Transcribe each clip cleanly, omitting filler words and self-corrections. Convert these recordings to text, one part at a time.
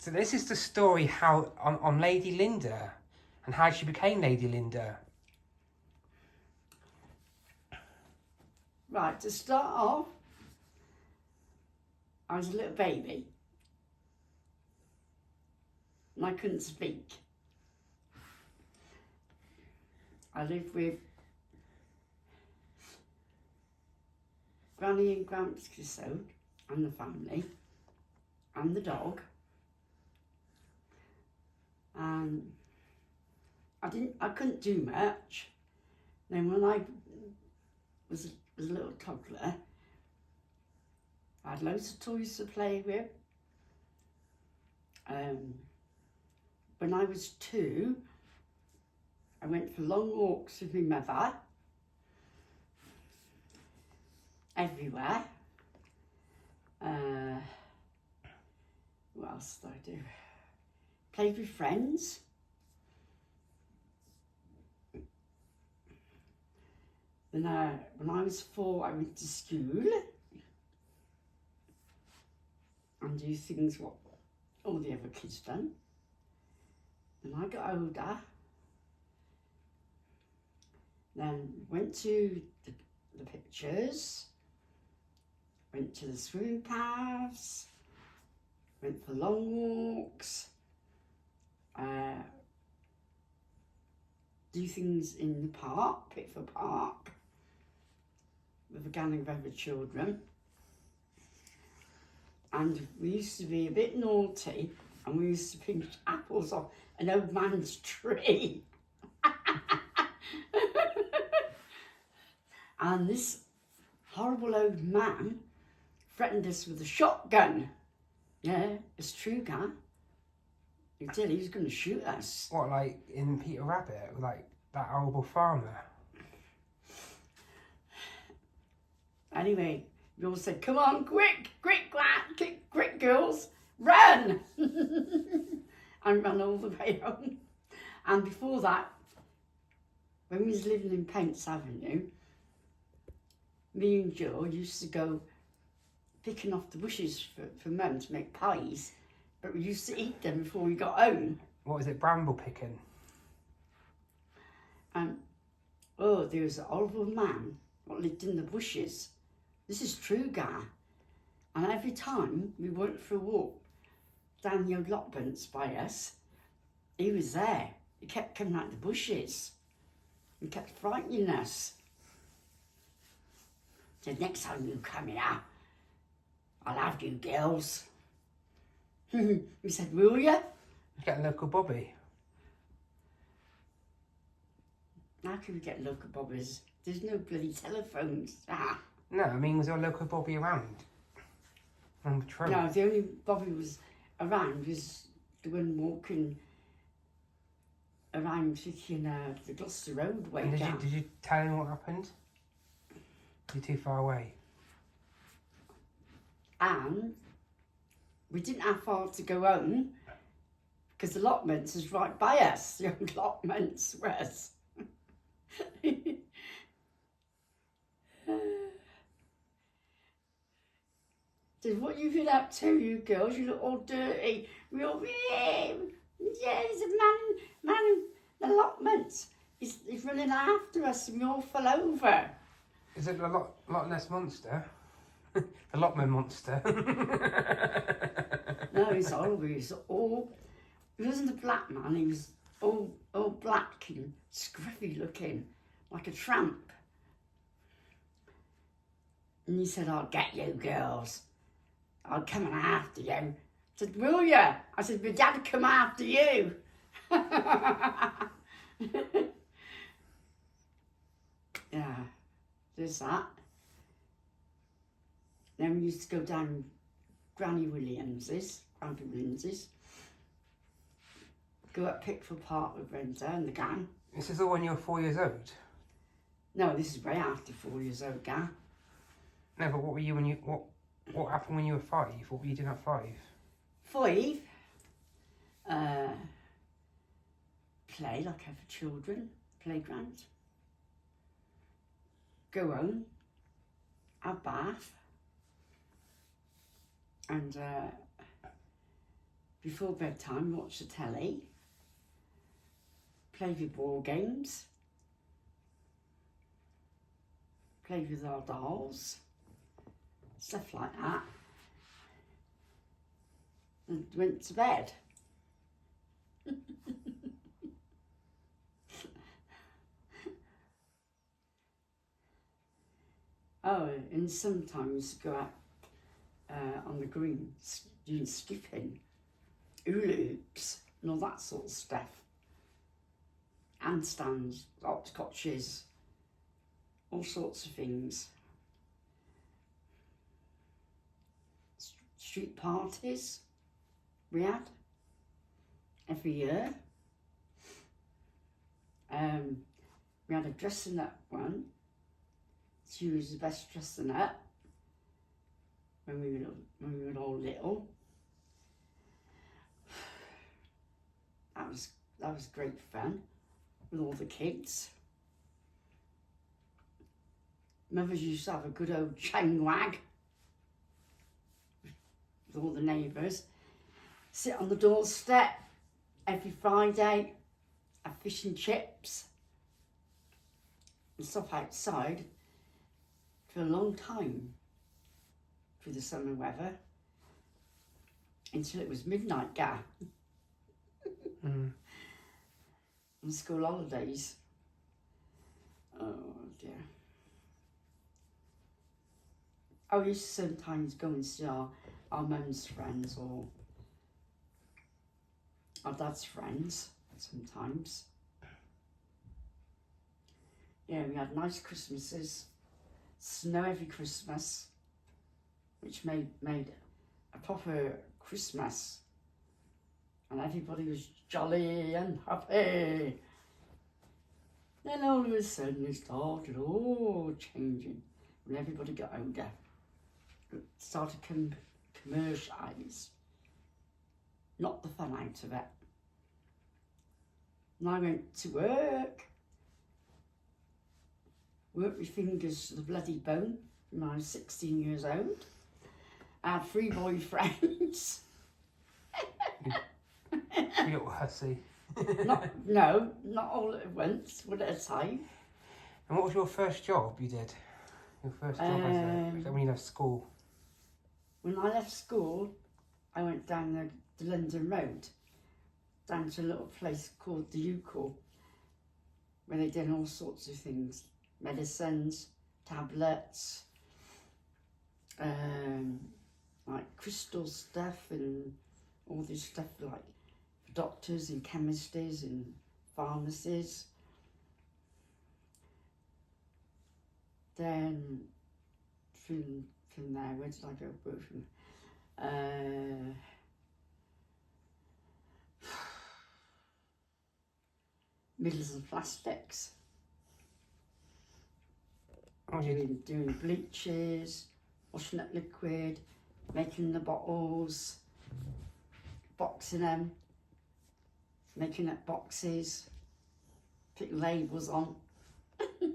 So this is the story how on Lady Linda and how she became Lady Linda. Right, to start off, I was a little baby and I couldn't speak. I lived with Granny and Gramps Clissold and the family and the dog, and I couldn't do much. Then when I was a little toddler, I had loads of toys to play with. When I was 2, I went for long walks with my mother, everywhere. What else did I do? Played with friends. Then when I was 4, I went to school and do things what all the other kids done. Then I got older. Then went to the pictures, went to the swimming paths, went for long walks, do things in the park, Pickford Park, with a gang of other children. And we used to be a bit naughty and we used to pinch apples off an old man's tree. And this horrible old man threatened us with a shotgun. Yeah, it's true, guy. He did, he was going to shoot us. What, like in Peter Rabbit, like that horrible farmer? Anyway, we all said, come on, quick, girls, run! And ran all the way home. And before that, when we was living in Paints Avenue, me and Joe used to go picking off the bushes for Mum to make pies, but we used to eat them before we got home. What was it, bramble picking? And there was an horrible man that lived in the bushes. This is true, guy. And every time we went for a walk down the old allotments by us, he was there. He kept coming out the bushes. He kept frightening us. Said, next time you come here, I'll have you girls. We said, will you? Get a local Bobby. How can we get local Bobbies? There's no bloody telephones. No, I mean, was there a local Bobby around? On patrol? No, the only Bobby was around was the one walking around thinking the Gloucester Road way And down. did you tell him what happened? You're too far away. And we didn't have far to go home because the allotments was right by us. The old allotments was. Said, what you been up to, you girls? You look all dirty. We all, yeah, there's a man in the allotments. He's running after us and we all fell over. Is it a lot less monster? The Lotman monster. No, he's horrible. He wasn't a black man, he was all black and scruffy looking, like a tramp. And he said, I'll get you girls. I'll come and after you. I said, will you? I said, my dad will come after you. Yeah, there's that. Then we used to go down Granny Williams's, go up Pickford Park with Brenda and the gang. This is all when you were 4 years old? No, this is way after 4 years old, gang. No, but what were you when you... What happened when you were 5? What were you doing at 5? 5, play like other children, playground. Go home, have bath, and before bedtime, watch the telly, play with board games, play with our dolls, stuff like that, and went to bed. Oh, and sometimes go out on the green doing skipping, hula hoops and all that sort of stuff. Handstands, hopscotches, all sorts of things. Street parties we had every year. We had a dressing up one. She was the best dressing up when we were all little. That was great fun with all the kids. Mothers used to have a good old chain wag with all the neighbours. Sit on the doorstep every Friday, have fish and chips and stuff outside for a long time through the summer weather until it was midnight, Gar. On school holidays. Oh dear. I used to sometimes go and see our mum's friends or our dad's friends sometimes. Yeah, we had nice Christmases, snow every Christmas, which made a proper Christmas. And everybody was jolly and happy. Then all of a sudden it started all changing. When everybody got older, it started commercialised. Not the fun out of it. And I went to work my fingers to the bloody bone when I was 16 years old. I had 3 boyfriends. You little hussy. not all at once, one at a time. And what was your first job you did? Your first job when you left school? When I left school, I went down the London Road, down to a little place called the Eucall, where they did all sorts of things. Medicines, tablets, like crystal stuff and all this stuff like for doctors and chemists and pharmacies. Then from there, where did I go from? Middles and Plastics. Doing bleaches, washing up liquid, making the bottles, boxing them, making up boxes, putting labels on. Then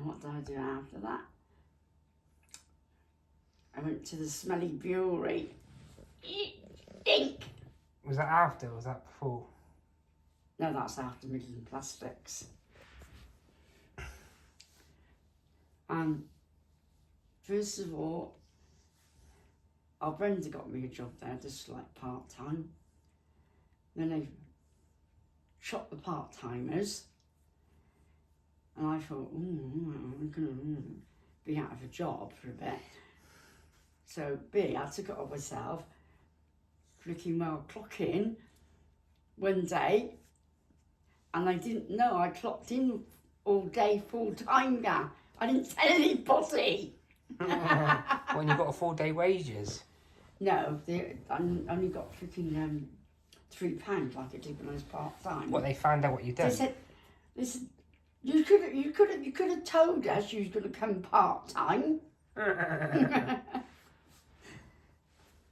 what did I do after that? I went to the smelly brewery. Stink! Was that after or was that before? No, that's after Middles and Plastics. And first of all, our Brenda got me a job there, just like part-time. Then they shot the part-timers. And I thought, I'm going to be out of a job for a bit. So I took it on myself, freaking well clock in one day. And I didn't know I clocked in all day full-time now. I didn't tell anybody. When you got a 4-day wages? No, I only got freaking £3 like I did when I was part-time. What, they found out what you'd done? They said, you could have told us you was going to come part-time. And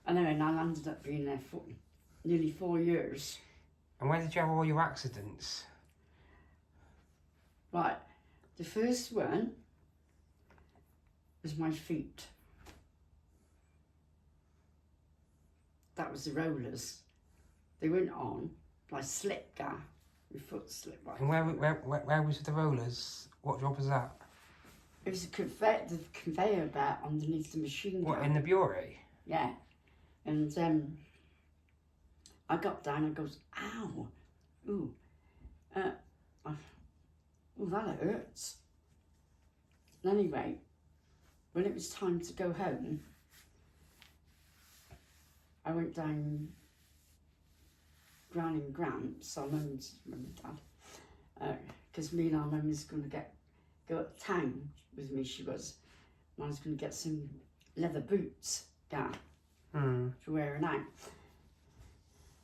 then I ended up being there for nearly 4 years. And where did you have all your accidents? Right, the first one was my feet. that was the rollers. They went on, I slipped, my foot slipped right. And where was the rollers? What job was that? It was the conveyor belt underneath the machine. What, in the bureau? Yeah. And I got down and goes, ow, ooh, ooh, that hurts. And anyway, when it was time to go home, I went down Gran and Gramps, our mum's mum and dad, because me and our mum was going to go up town with me, she was. And I was going to get some leather boots down for wearing out.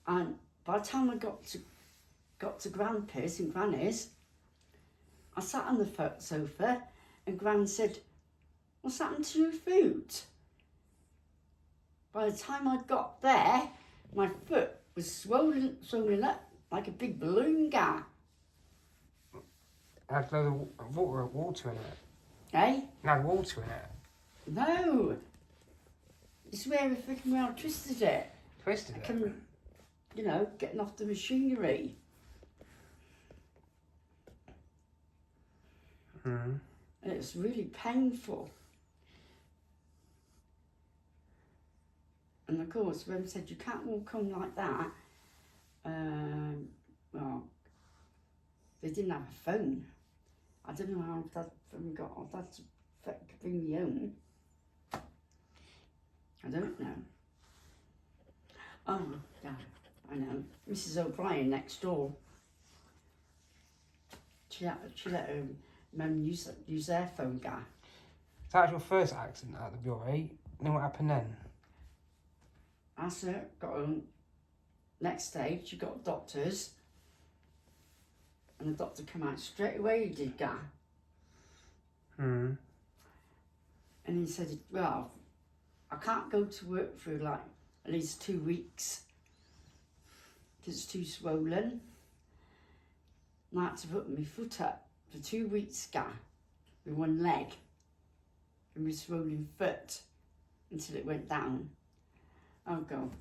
And by the time I got to Grandpa's and Granny's, I sat on the sofa and Gran said, what's happened to your foot? By the time I got there, my foot was swollen up like a big balloon guy. Had a load of water in it. Eh? It had water in it. No. It's where I twisted it. Twisted it? Come, you know, getting off the machinery. And it was really painful. And of course, Rem said, you can't walk on like that. Well, they didn't have a phone. I don't know how that phone got off. That's bring me home. I don't know. Oh, yeah, I know. Mrs. O'Brien next door. She let her mum use their phone guy. So that was your first accident at the bureau. Then what happened then? Asa got home. Next day, she got doctors. And the doctor came out straight away, he did guy. And he said, well, I can't go to work for like at least 2 weeks because it's too swollen. And I had to put my foot up for 2 weeks, guy, with one leg and my swollen foot until it went down. Oh God,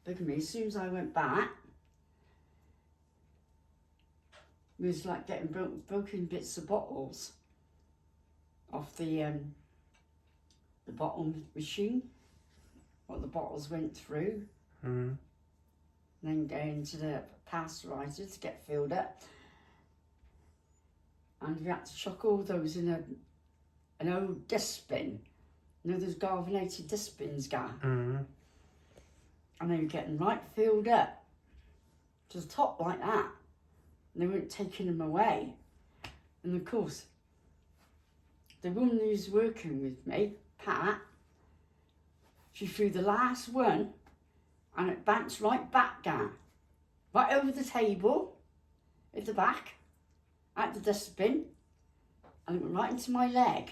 look at me, as soon as I went back, it was like getting broken bits of bottles off the bottle machine, what the bottles went through. Then going to the pasteuriser to get filled up. And we had to chuck all those in an old dustbin. You know those galvanated dustbins, guy? And they were getting right filled up to the top like that. And they weren't taking them away. And of course, the woman who's working with me, Pat, she threw the last one and it bounced right back down. Right over the table, at the back, out the dustbin, and it went right into my leg.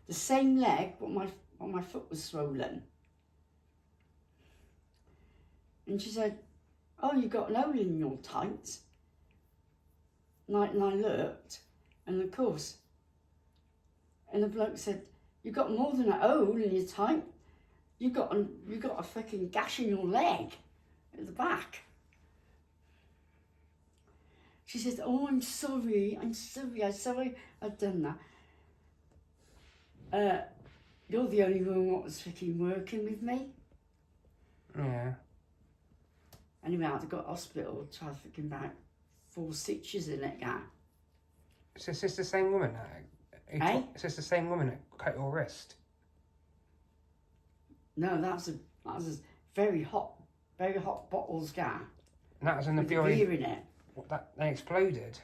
The same leg, but my foot was swollen. And she said, oh, you got an hole in your tights. And I looked, and of course, and the bloke said, you got more than a hole in your tight. You got a fucking gash in your leg at the back. She said, oh, I'm sorry I've done that. You're the only one that was fucking working with me. Yeah. Anyway, I had to go to hospital, tried fucking about 4 stitches in it, yeah. So is this the same woman that... Is this the same woman that cut your wrist? No, that was a very hot bottles, yeah. And that was in the with bureau... beer in it. What, they exploded?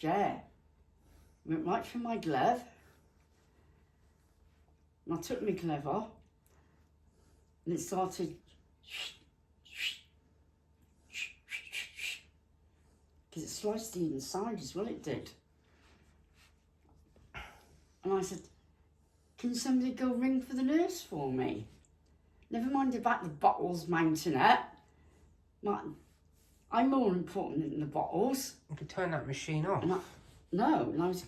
Yeah. Went right through my glove. And I took my glove off. And it started... Because it sliced the inside as well, it did. And I said, can somebody go ring for the nurse for me? Never mind about the bottles mounting up. I'm more important than the bottles. You could turn that machine off. And I was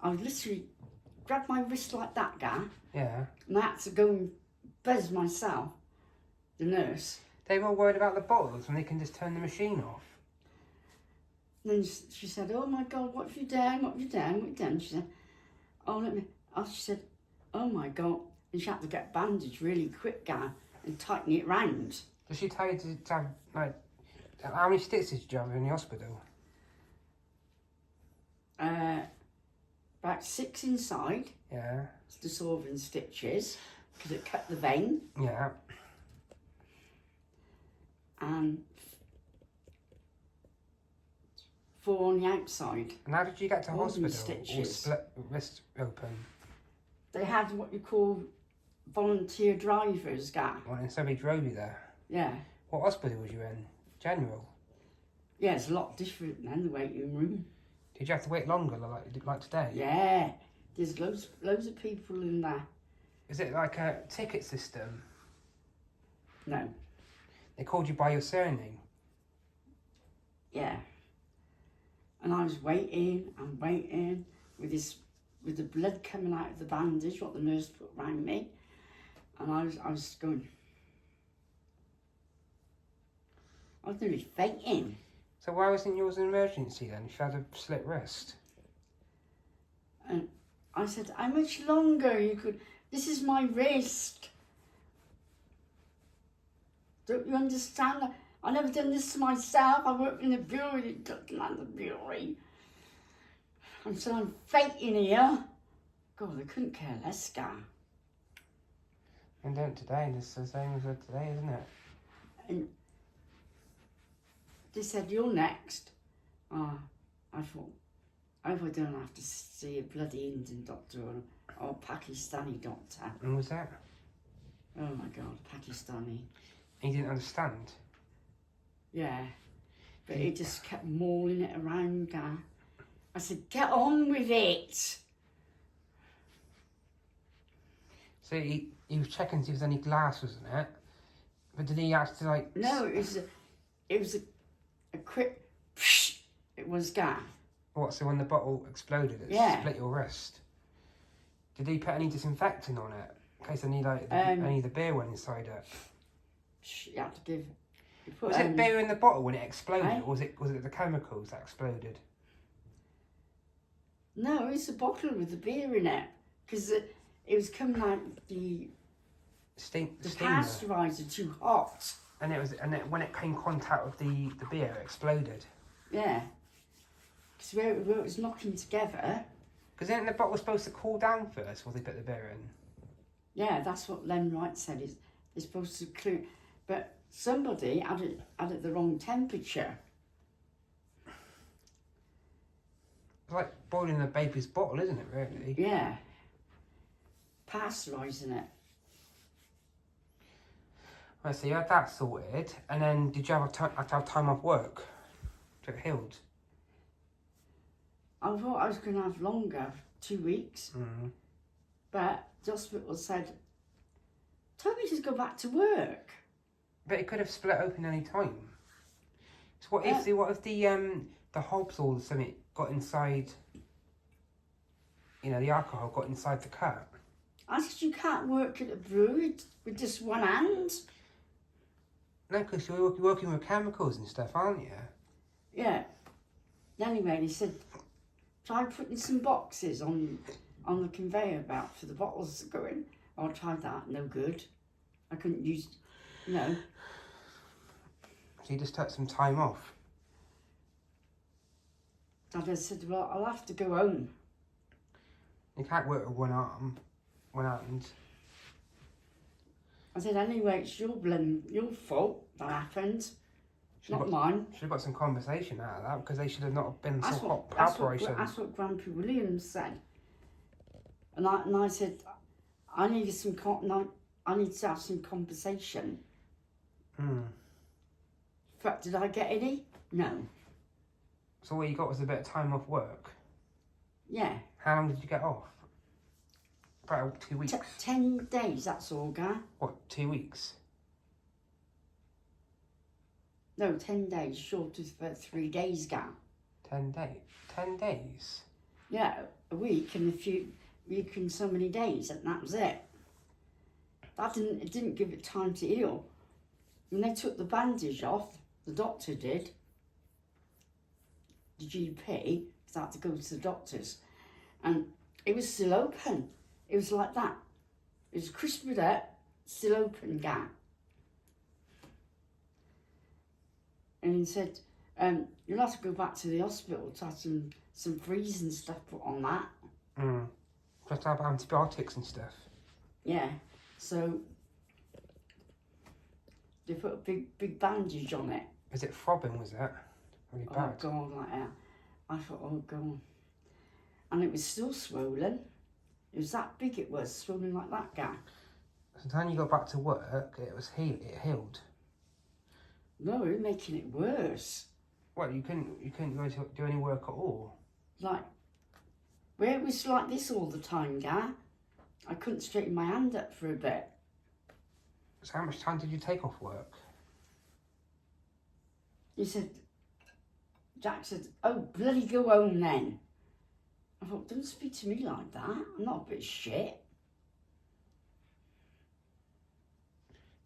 literally grabbed my wrist like that, guy. Yeah. And I had to go and buzz myself, the nurse. They were worried about the bottles when they can just turn the machine off. And then she said, oh my God, what have you done? What have you done? What have you done? She said, she said, oh my God. And she had to get bandaged really quick, Gar, and tighten it round. Did she tell you to have, like, how many stitches did you have in the hospital? About 6 inside. Yeah. Dissolving stitches, because it cut the vein. Yeah. And 4 on the outside. And how did you get to All hospital? these stitches. All split, wrist open. They had what you call volunteer drivers, Gar. Well, and somebody drove you there. Yeah. What hospital was you in? General. Yeah, it's a lot different than the waiting room. Did you have to wait longer, like today? Yeah. There's loads of people in there. Is it like a ticket system? No. They called you by your surname? Yeah. And I was waiting and waiting with the blood coming out of the bandage, what the nurse put around me. And I was going, I was nearly fainting. So why wasn't yours an emergency then? If you had a slit wrist? And I said, how much longer you could, this is my wrist. Don't you understand? I never done this to myself. I work in the brewery, the brewery. And so I'm fainting here. God, they couldn't care less, Gar. And don't today, it's the same as today, isn't it? And they said, you're next. I thought, I hope I don't have to see a bloody Indian doctor or Pakistani doctor. And was that? Oh my God, Pakistani. And you didn't understand? Yeah. But he just kept mauling it around, Gar. I said, get on with it. So he was checking to see if there's any glass, wasn't it? But did he actually like... No, it was a quick, it was Gar. What, so when the bottle exploded, it split your wrist? Did he put any disinfectant on it? In case any of the beer went inside it? You had to give... Was it beer in the bottle when it exploded, Eh? or was it the chemicals that exploded? No, it's a bottle with the beer in it. Because it was coming out the Steamer. pasteuriser too hot. And when it came in contact with the beer, it exploded. Yeah. Because where it was knocking together. Because isn't the bottle supposed to cool down first before they put the beer in? Yeah, that's what Len Wright said. It's supposed to clear. But somebody had it the wrong temperature. It's like boiling a baby's bottle, isn't it, really? Yeah. Pasteurising it. Right, so you had that sorted, and then did you have to have time off work to get healed? I thought I was going to have longer, 2 weeks. Mm-hmm. But the hospital said, told me to go back to work. But it could have split open any time. So what if the hobs or something got inside? You know, the alcohol got inside the cut. I said, you can't work at a brewery with just one hand. No, because you're working with chemicals and stuff, aren't you? Yeah. Anyway, he said, try putting some boxes on the conveyor belt for the bottles to go in. I tried that, no good. I couldn't use, no. So you just took some time off? Dad said, well, I'll have to go home. You can't work with one arm, one hand. I said, anyway, it's your fault that happened. Not mine. Should have got some conversation out of that, because they should have not been so hot That's what Grandpa Williams said. And I said, I need to have some conversation. Hmm. But did I get any? No. So what you got was a bit of time off work? Yeah. How long did you get off? About 2 weeks. 10 days, that's all, Gar. What, 2 weeks? No, 10 days, short of 3 days, Gar. 10 days? 10 days? Yeah, a week and week and so many days, and that was it. It didn't give it time to heal. when they took the bandage off, the doctor did, the GP, because I had to go to the doctors, and it was still open. It was like that. It was crisped up, still open gap. And he said, you'll have to go back to the hospital to have some freezing stuff put on that. Just have antibiotics and stuff. Yeah, so they put a big bandage on it. Is it throbbing, was it? Really Oh, bad. God, like that. I thought, oh, God. And it was still swollen. It was that big, it was, swollen like that, guy. So then you got back to work, it healed. No, it was making it worse. What, you couldn't go to do any work at all? Like, where it was like this all the time, guy. I couldn't straighten my hand up for a bit. So how much time did you take off work? He said, Jack said, oh, bloody go home then. I thought, don't speak to me like that. I'm not a bit of shit.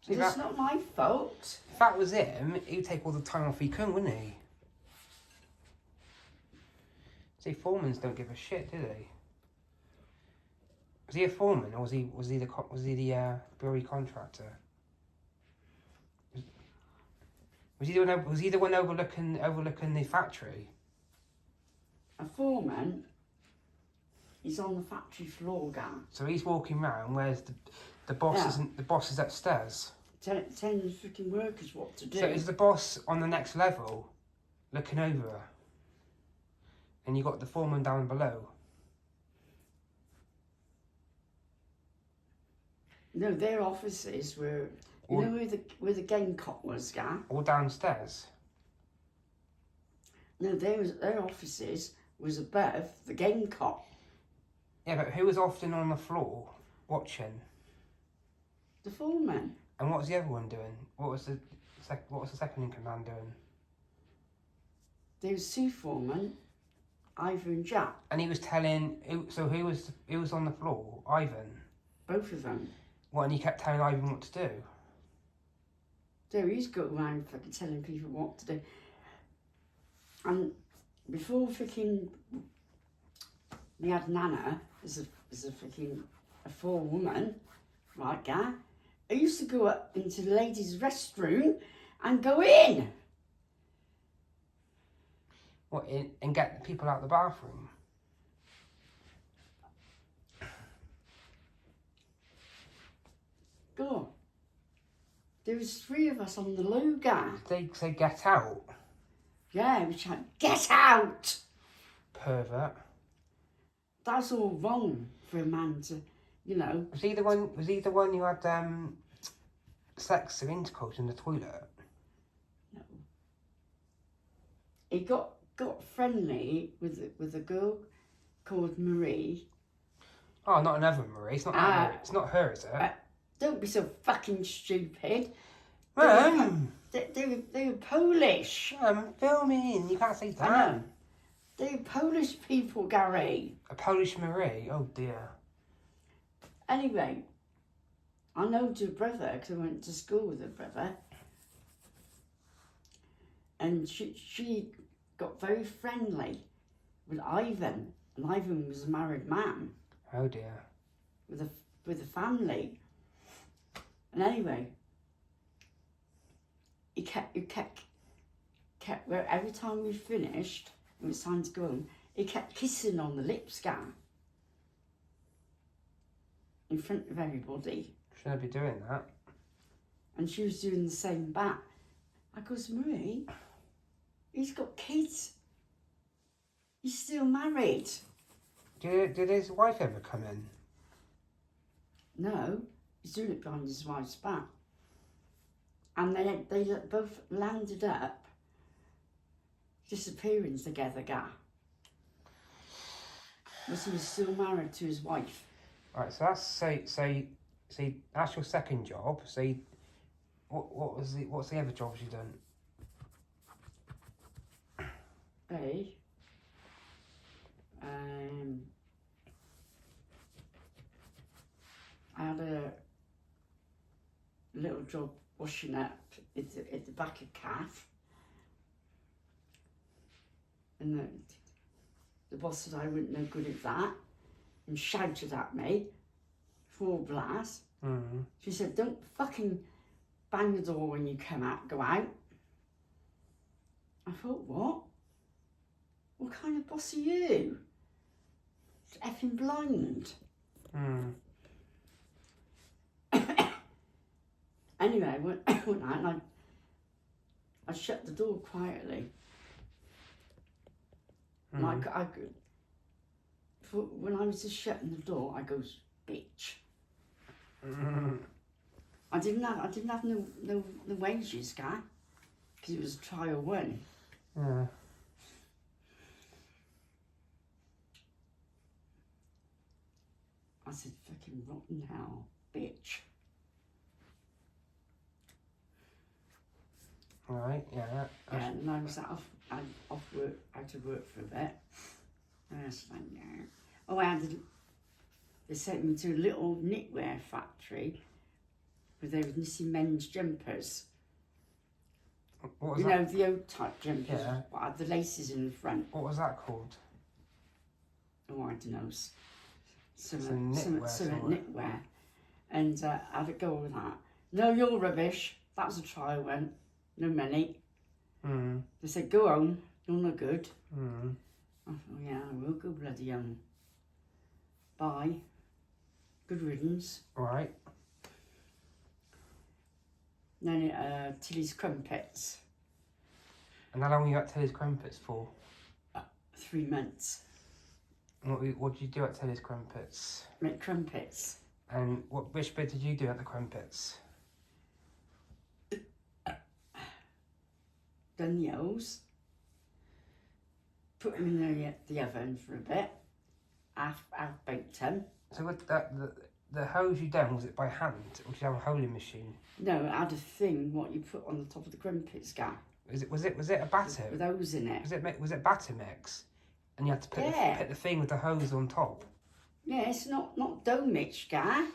See, It's not my fault. If that was him, he'd take all the time off he couldn't, wouldn't he? See, foremans don't give a shit, do they? Was he a foreman, or was he the brewery contractor? Was he the one overlooking the factory? A foreman, he's on the factory floor, guy. So he's walking round. Where's the boss? Yeah. Isn't the boss is upstairs? Telling the freaking workers what to do. So is the boss on the next level, looking over her? And you got the foreman down below. No, their offices were, you know where the Gamecock was, guy? All downstairs. No, their offices was above the Gamecock. Yeah, but who was often on the floor watching? The foreman. And what was the other one doing? What was the second in command doing? There was two foremen, Ivor and Jack, And he was telling. Who was on the floor? Ivan. both of them. What? And he kept telling Ivan what to do. So he's going around fucking telling people what to do. And before freaking we had Nana as a freaking a forewoman, right, guy? I used to go up into the ladies' restroom and go in. What? And get the people out of the bathroom. Go on. There was three of us on the loo, guy. They say get out. Yeah, we tried, get out! Pervert. That's all wrong for a man to, you know. Was he the one who had sex or intercourse in the toilet? No. He got friendly with a girl called Marie. Oh, not another Marie. It's not that Marie. It's not her, is it? Don't be so fucking stupid. They were Polish. Filming. You can't say I that. know. They're Polish people, Gary. A Polish Marie. Oh dear. Anyway, I know her brother because I went to school with her brother. And she got very friendly with Ivan. And Ivan was a married man Oh dear. with a family. And anyway, he kept where every time we finished, it was time to go home, he kept kissing on the lips, guy. In front of everybody. Shouldn't be doing that. And she was doing the same back. I goes, Marie, he's got kids. He's still married. Did his wife ever come in? No, he's doing it behind his wife's back. And they both landed up disappearing together, guy. But he was still married to his wife. Right, so that's your second job. So what's the other jobs you done? I had a little job washing up at the back of Calf. And the boss said I wasn't no good at that and shouted at me, full blast. She said, don't fucking bang the door when you go out. I thought, what? What kind of boss are you? It's effing blind. Anyway, I went out and I shut the door quietly. And when I was just shutting the door, I goes, bitch. I didn't have no wages, guy, because it was trial one. Yeah. I said, fucking rotten hell, bitch. Right, yeah. Yeah, and I was out of work for a bit. And I was like, no. Oh, they sent me to a little knitwear factory where they were knitting men's jumpers. What was you that? know, the old type jumpers, Yeah. what had the laces in the front. What was that called? Oh, I don't know. Some knitwear. knitwear. And I had a go with that. No, you're rubbish. That was a trial one. No money. They said, go home. You're no good. I thought, yeah, I will go bloody home. Bye. Good riddance. Right. Then Tilly's Crumpets. And how long were you at Tilly's Crumpets for? 3 months. And what did you do at Tilly's Crumpets? Make crumpets. And which bit did you do at the Crumpets? Done the O's. Put them in the oven for a bit. Half baked them. So with that, the hose you done, was it by hand? Or did you have a holing machine? No, it had a thing what you put on the top of the crumpets, guy. Was it a batter? With O's in it. Was it batter mix? And you had to put the thing with the hose on top. Yeah, it's not dough mix, guy.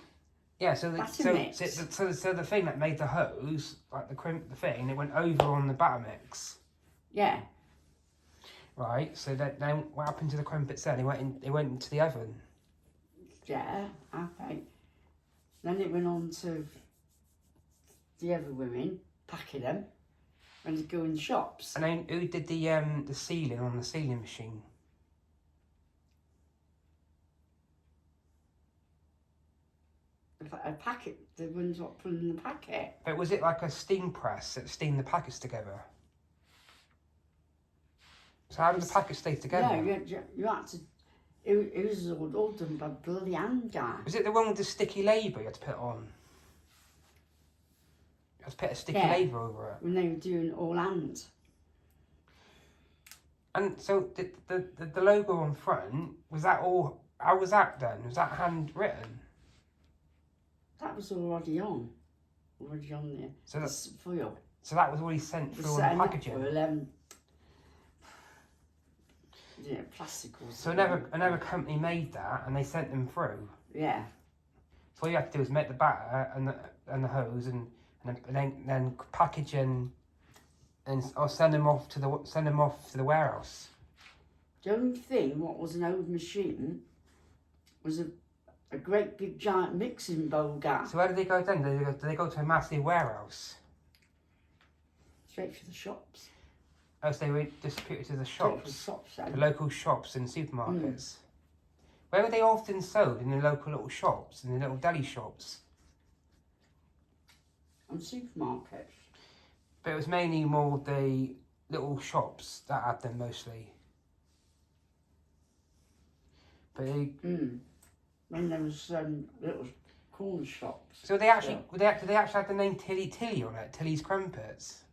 Yeah, so Batter mix. So the thing that made the hose, like the thing, it went over on the batter mix. Yeah. Right. So then what happened to the crumpets then? They went into the oven. Yeah, okay. Then it went on to the other women packing them when they go in the shops. And then who did the sealing on the sealing machine? A packet, the ones what put in the packet. But was it like a steam press that steamed the packets together? So how did the packets stay together? No, you had to. It was all done by bloody hand, guy. Was it the one with the sticky labour you had to put on? You had to put a sticky labour over it. When they were doing all hand. And so the logo on front, was that all? How was that done? Was that handwritten? That was already on there. So that's foil. So that was already sent through on the packaging. Foil, yeah, plastic or So something. another company made that, and they sent them through. Yeah. So all you had to do was make the batter and the hose, and then packaging, or send them off to the warehouse. The only thing what was an old machine was a great big giant mixing bowl guy. So where did they go then? Did they go to a massive warehouse? Straight for the shops. Oh, so they were distributed to the Straight for the shops, shops. the local shops and supermarkets. Where were they often sold? In the local little shops, in the little deli shops? And supermarkets. But it was mainly more the little shops that had them mostly. But When there was little corner shops. so they actually did they actually have the name Tilly on it? Tilly's Crumpets,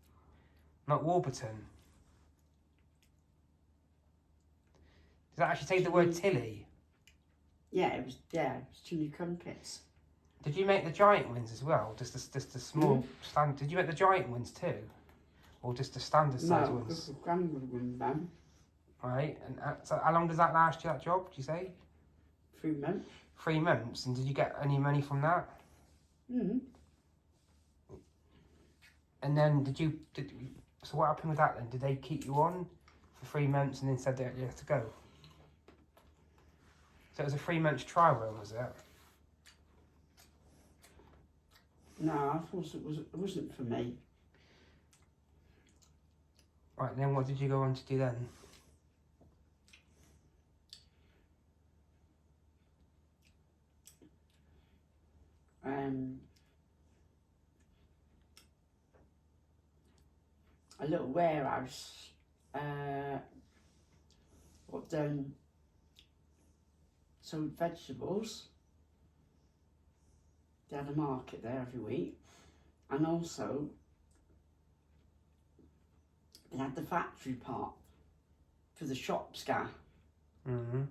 not Warburton. Does that actually say the word Tilly? Yeah, it was Tilly Crumpets. Did you make the giant ones as well? Just the small stand. Did you make the giant ones too, or just the standard size ones? No, the grandmother one then. Right. And so how long does that last you? That job? Did you say? 3 months. 3 months. And did you get any money from that? And then so what happened with that then? Did they keep you on for 3 months and then said that you had to go? So it was a 3 month trial run, was it? No, I thought it wasn't for me. Right, then what did you go on to do then? A little warehouse. What done? Sold vegetables. They had a market there every week, and also they had the factory part for the shops, guy. Mm-hmm.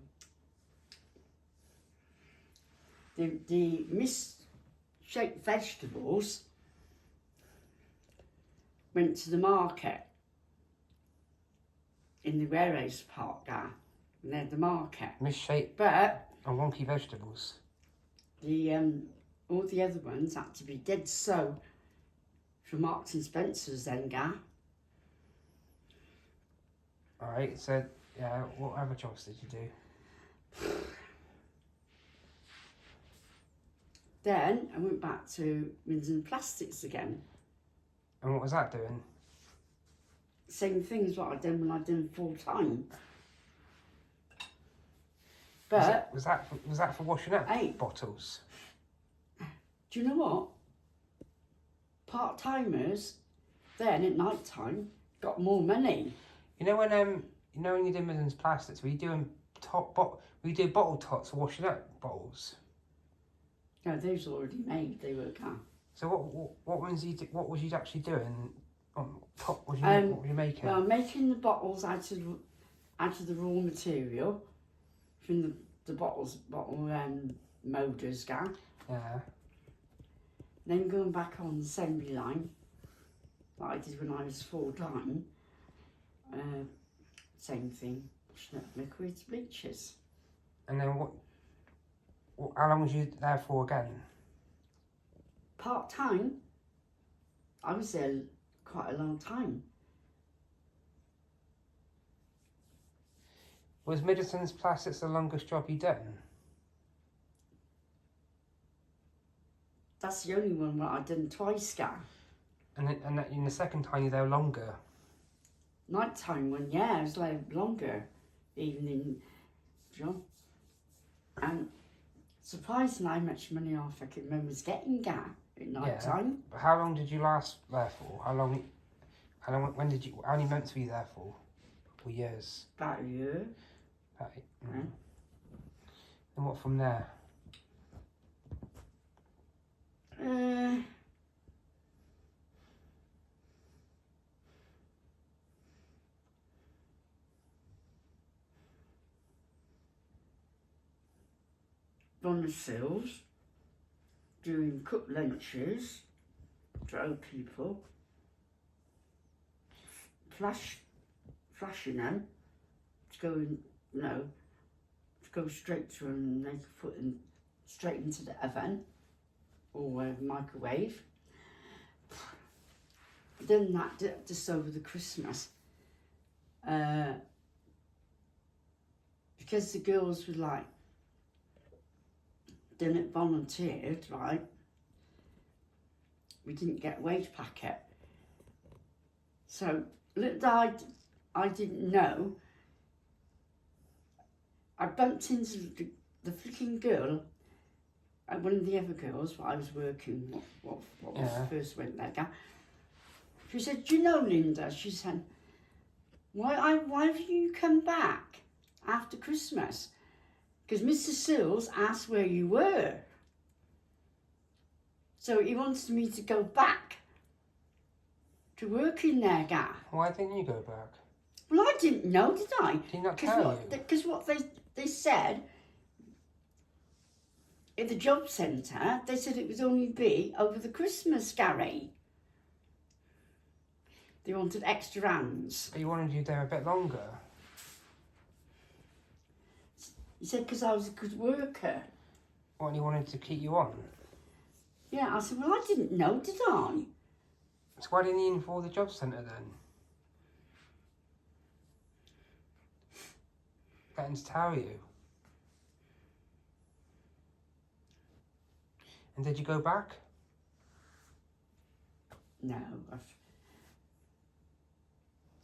The misshaped vegetables went to the market in the warehouse part, guy. And they had the market. Misshape But and wonky vegetables. the all the other ones had to be dead so from Marks and Spencer's then, guy. Alright, so yeah, what other jobs did you do? Then I went back to Windsor and Plastics again. And what was that doing? Same thing as what I'd done when I'd done full time. But Was that for washing up Hey. bottles? do you know what? Part timers then at night time got more money. You know when you do Midlands Plastics, were you doing bottle tops for washing up bottles? No, those already made. They were car. So what what was you actually doing? What was you making? Well, making the bottles out of the raw material from the bottle moulders, guy. Yeah. Then going back on the assembly line, like I did when I was full time. Same thing, washing up liquids, bleaches. And then how long was you there for again? Part time, I was there quite a long time. Was Middleton's Plastics the longest job you done? That's the only one that I've done twice, guy. And in the second time you're there longer. Nighttime one, yeah, it was like longer, evening job. And surprising how much money I fucking remember was getting, guy, at night time. But how long did you last there for? How many months were you there for? Or years? About a year. And what from there? On the sills, doing cooked lunches for old people, flashing them to go straight to them and they could put them straight into the oven or microwave. Done that just over the Christmas. Because the girls were like, done it volunteered, right? We didn't get a wage packet. So, little I didn't know, I bumped into the flicking girl, one of the other girls, I was working, what first went there. She said, do you know, Linda? She said, why have you come back after Christmas? Because Mr. Sills asked where you were. So he wanted me to go back to work in there, guy. Why didn't you go back? Well, I didn't know, did I? Did he not tell you? Because what they said at the job centre, they said it would only be over the Christmas, Gary. They wanted extra hands. But he wanted you there a bit longer. He said because I was a good worker. What, and he wanted to keep you on? Yeah, I said, well, I didn't know, did I? So why didn't you inform the job centre then? Getting to tell you. And did you go back? No,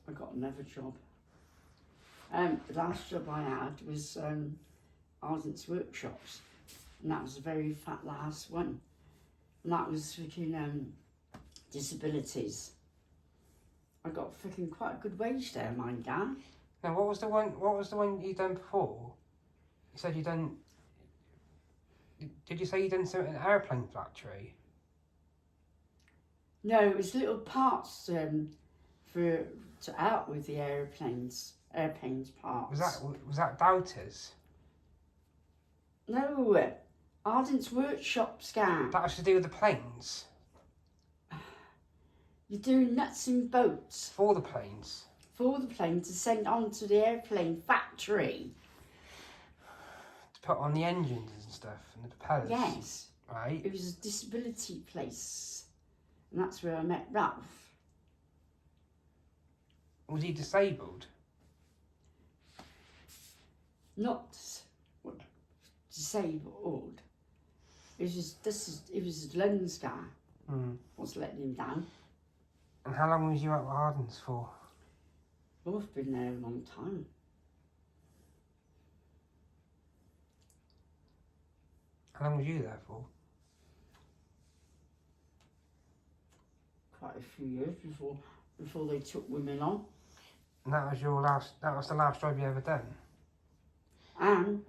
I got another job. The last job I had was Ardent's Workshops, and that was the very last one. And that was freaking disabilities. I got freaking quite a good wage there, mind Dan. Now, what was the one you done before? You said you done. Did you say you done something in an airplane factory? No, it was little parts to out with the airplanes parts. Was that Doubters? No, Ardent's Workshops, Scan. That was to do with the planes. You're doing nuts and bolts For the planes. for the plane to send on to the airplane factory. To put on the engines and stuff and the propellers. Yes, Right. it was a disability place, and that's where I met Ralph. Was he disabled? Not disabled. It was his lungs guy was letting him down. And how long was you at Hardens for? Oh, I've been there a long time. How long was you there for? Quite a few years before they took women on. And that was the last job you ever done? And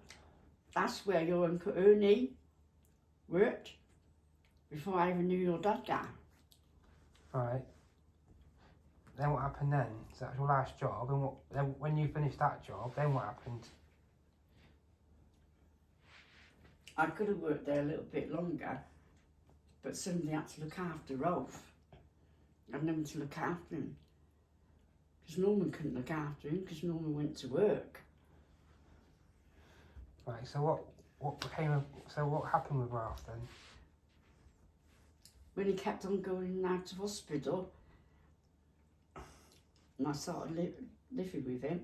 that's where your Uncle Ernie worked before I even knew your dad guy. Right. Then what happened then? So that was your last job, and then when you finished that job, then what happened? I could have worked there a little bit longer, but somebody had to look after Rolf. I had no one to look after him. Because Norman couldn't look after him because Norman went to work. Right, so what happened with Ralph then? When he kept on going in and out of hospital, and I started living with him,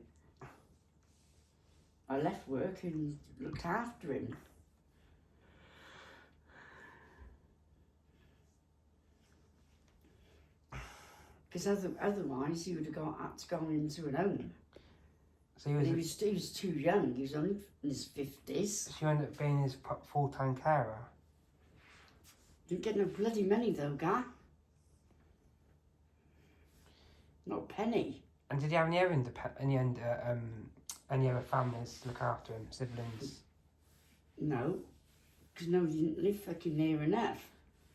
I left work and looked after him. Because otherwise he would have had to go into an home. So He was too young. He was only in his 50s. So you ended up being his full-time carer? Didn't get no bloody money though, guy. Not a penny. And did he have any other families to look after him, siblings? No, because no, he didn't live fucking near enough.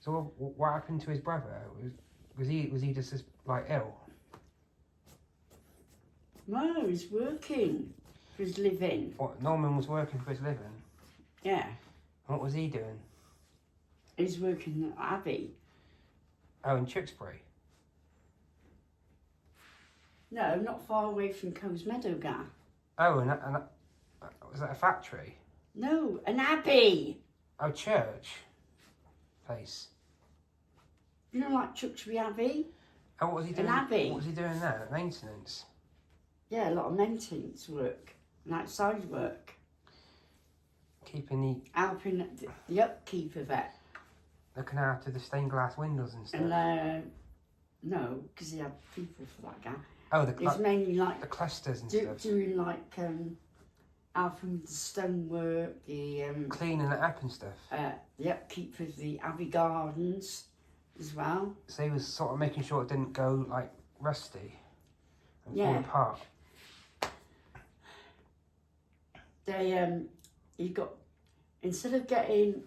So what happened to his brother? Was he just like ill? No, he's working for his living. What, Norman was working for his living? Yeah, What was he doing? he's working at Abbey. Oh, in Tewkesbury? No, not far away from Coes Meadow, guy. Oh, and was that a factory? No, an Abbey. Oh, church place. You know, like Tewkesbury Abbey? Oh, what was he doing? An abbey. What was he doing there? Maintenance? Yeah, a lot of maintenance work and outside work. Keeping Helping the upkeep of it. looking after the stained glass windows and stuff? And no, because he had people for that guy. Oh, It's mainly like the clusters and stuff. doing like helping with the stonework, the Cleaning it up and stuff. the upkeep of the Abbey Gardens as well. So he was sort of making sure it didn't go like rusty and fall Yeah. apart. He got, instead of getting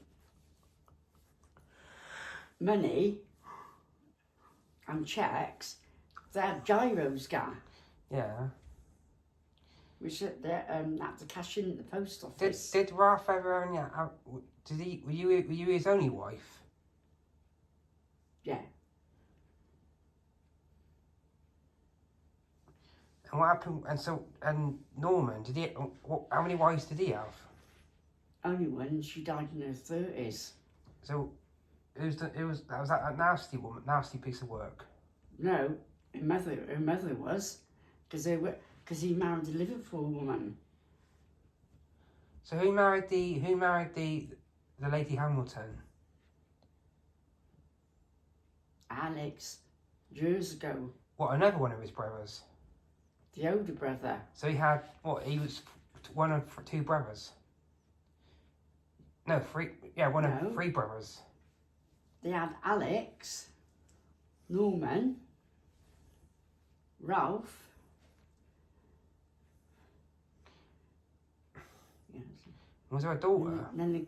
money and cheques, they had gyros, guy, Yeah. which they had to cash in at the post office. Did Ralph ever only? Were you his only wife? Yeah. And what happened? And Norman, did he? How many wives did he have? Only one. She died in her 30s. So that nasty woman, nasty piece of work. No, her mother was, because he married a Liverpool woman. So who married the Lady Hamilton? Alex, years ago, What, another one of his brothers? the older brother. So he had, what, he was one of two brothers? No, three, yeah, one No. of three brothers. They had Alex, Norman, Ralph. Yes. Was there a daughter? And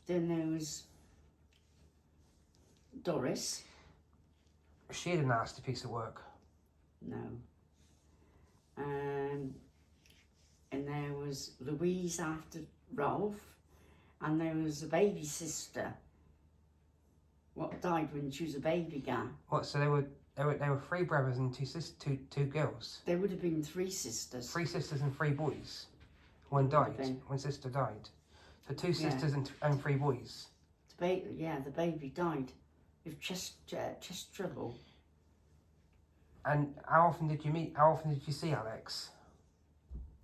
then there was Doris. She had a nasty piece of work. No. And there was Louise after Rolf, and there was a baby sister. What died when she was a baby girl. What? So they were three brothers and two girls. There would have been three sisters. Three sisters and three boys. One Would have died. been. One sister died. So two sisters and three boys. The baby died with chest trouble. And how often did you see Alex?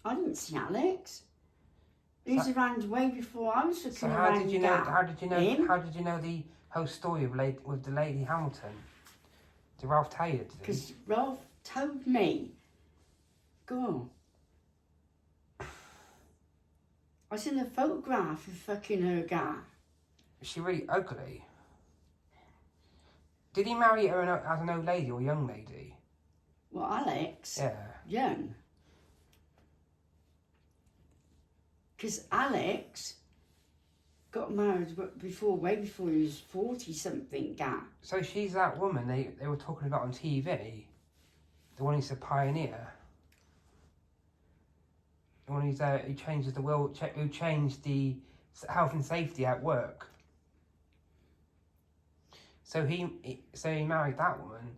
I didn't see Alex. He was around way before I was looking So around. how did you know? him. How did you know the whole story with the Lady Hamilton? Did Ralph tell you? Because Ralph told me. Go on. I seen a photograph of fucking her guy. Was she really ugly? Did he marry her as an old lady or young lady? Well, Alex. Yeah. Young. Because Alex got married way before he was 40-something guy. So she's that woman they were talking about on TV. The one who's a pioneer. The one who changes the world, who changed the health and safety at work. So he married that woman.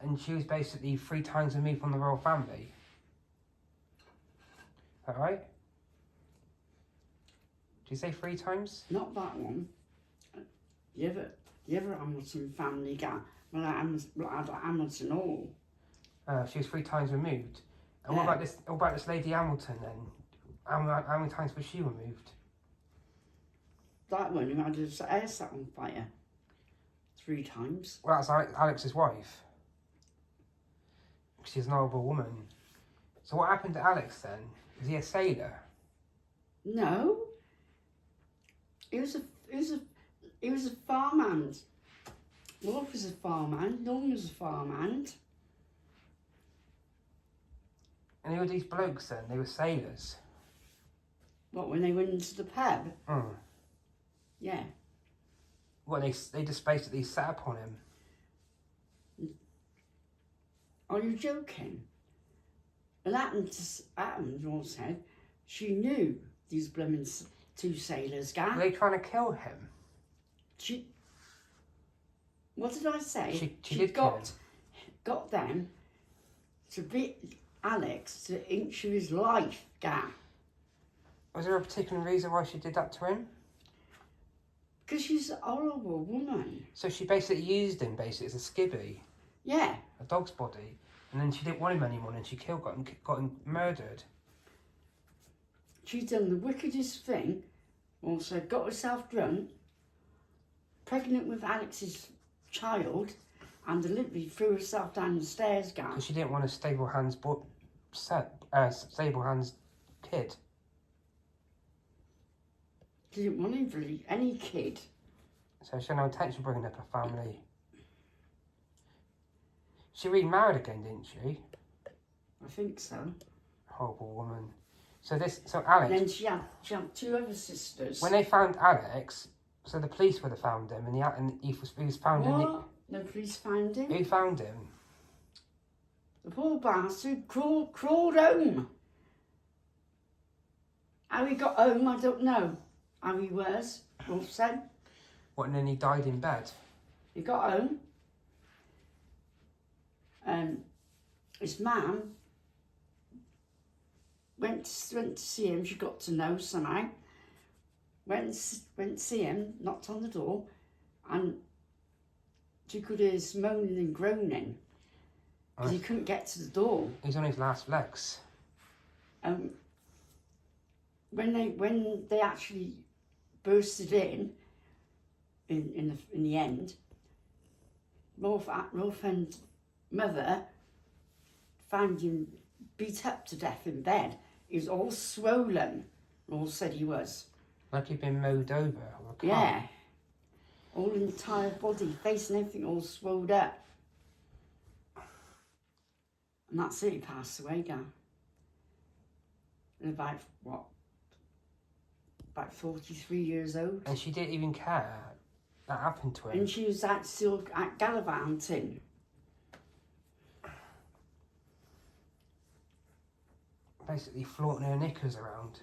And she was basically 3 times removed from the royal family. Is that right? Did you say 3 times? Not that one. The other Hamilton family guy. Well, Hamilton all. She was 3 times removed. And Yeah. what about this Lady Hamilton then? How many times was she removed? That one who had his hair set on fire 3 times. Well, that's Alex's wife. She's an horrible woman. So what happened to Alex then? Was he a sailor? No. He was a farmhand. Wolf was a farmhand. Norman was a farmhand. And who were these blokes then? They were sailors. What, when they went into the pub? Hmm. Yeah. Well, they just basically sat upon him. Are you joking? Well, Adams all said she knew these blooming 2 sailors, guy. Were they trying to kill him? What did I say? She did kill him. got them to beat Alex to inch his life, guy. Was there a particular reason why she did that to him? Because she's a horrible woman. So she basically used him as a skivvy, Yeah. a dog's body, and then she didn't want him anymore, and she got him murdered. She's done the wickedest thing. Also got herself drunk, pregnant with Alex's child, and deliberately threw herself down the stairs, guy. Because she didn't want a stable hands kid. She didn't want any kid. So she had no intention of bringing up a family. She remarried again, didn't she? I think so. Horrible woman. So Alex. And then she had 2 other sisters. When they found Alex, so the police would have found him, and he was found in the. What? No police found him. Who found him? The poor bastard crawled home. How he got home, I don't know. How he was, Wolf said. What? And then he died in bed. He got home. And his mum went to see him. She got to know somehow. Went to see him, knocked on the door, and she could hear his moaning and groaning. because he couldn't get to the door. He's on his last legs. When they actually bursted in the end, Rolf and Mother found him beat up to death in bed. He was all swollen. Rolf said he was. Like he'd been mowed over. Or a car. Yeah. All entire body, face and everything all swelled up. And that's it, he passed away, Gav. And about 43 years old. And she didn't even care that happened to him. And she was still at gallivanting. Basically flaunting her knickers around.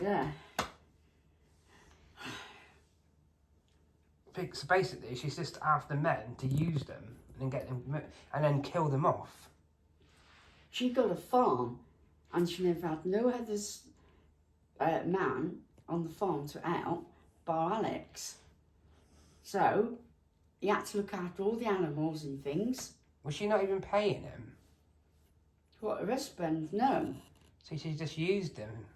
Yeah. So basically, she's just after men to use them and then get them and then kill them off. She got a farm, and she never had no other man on the farm to help bar Alex. So he had to look after all the animals and things. Was she not even paying him? What, her husband? No. So she just used him.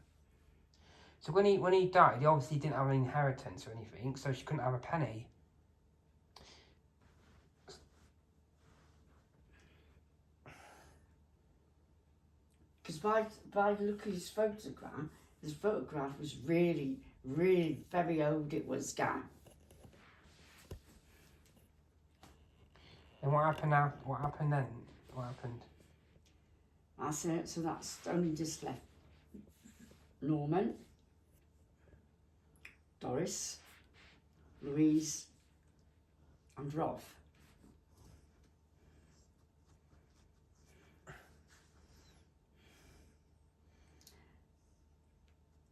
So when he died, he obviously didn't have an inheritance or anything, so she couldn't have a penny. Because by the look of his photograph was really, really very old. It was, Guy. And what happened now? What happened then? What happened? That's it. So that's only just left Norman, Doris, Louise, and Rolf.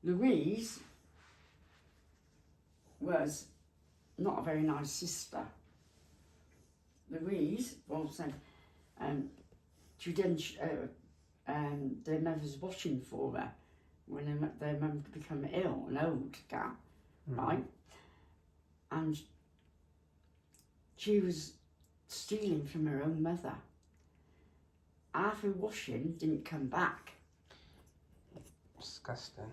Louise was not a very nice sister. Louise, well said, she didn't, their mother's watching for her when their mum become ill, an old gal, right? And she was stealing from her own mother. After washing, didn't come back. Disgusting.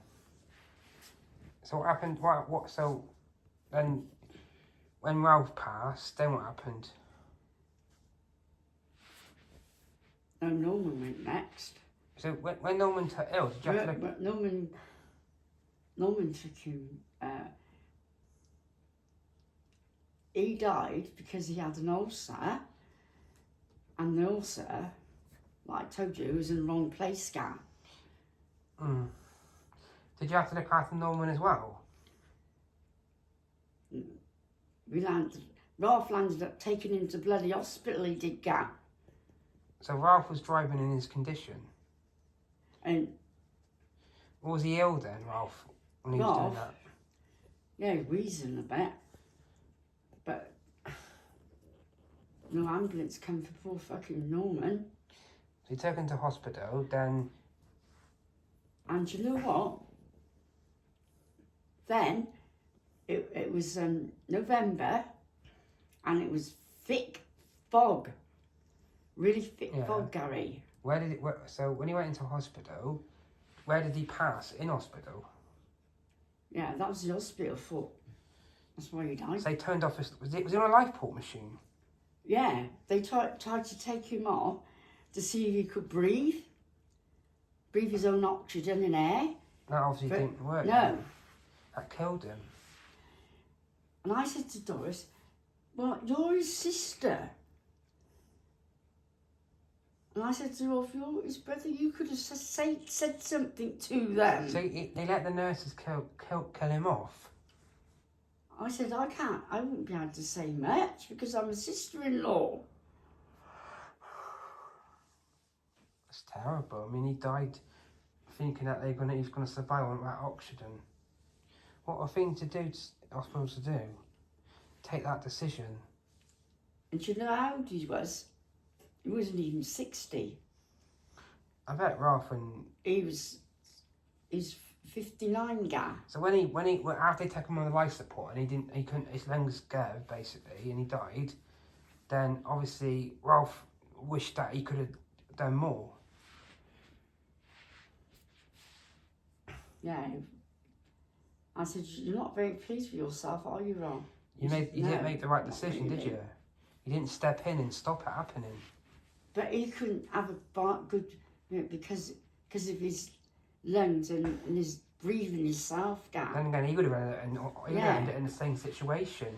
So what happened? What? So then, when Ralph passed, then what happened? No, Norman went next. So when Norman took ill, did you have to look? But Norman took him. He died because he had an ulcer, and the ulcer, like I told you, was in the wrong place, Gav. Did you have to look after Norman as well? Ralph landed up taking him to bloody hospital, he did, Gav. So Ralph was driving in his condition. And was he ill then, Ralph, when he was doing that? Yeah, wheezing a bit. But no ambulance come for poor fucking Norman. So he took him to hospital, then... And you know what? Then, it was November, and it was thick fog. Really thick fog, Gary. So when he went into hospital, where did he pass? In hospital? Yeah, that was the hospital foot. That's why he died. So they turned off his... Was he on a life port machine? Yeah, they tried to take him off to see if he could breathe his own oxygen and air. That obviously didn't work. No. That killed him. And I said to Doris, well, you're his sister. And I said to her, if you're his brother, you could have said something to them. So they let the nurses kill him off? I said, I wouldn't be able to say much because I'm a sister-in-law. That's terrible. I mean, he died thinking that he's going to survive on that oxygen. What a thing to do, I suppose, to do. Take that decision. And do you know how old he was? He wasn't even 60. I bet Ralph and... He's 59, guy. So when after they took him on the life support and he couldn't, his lungs gave basically, and he died, then obviously Ralph wish that he could have done more. Yeah. I said, you're not very pleased with yourself, are you, Ron? You didn't make the right not decision, did really. you? You didn't step in and stop it happening. But he couldn't have a good, because of his lungs and his breathing himself, Gav. Then again, he would have ended in the same situation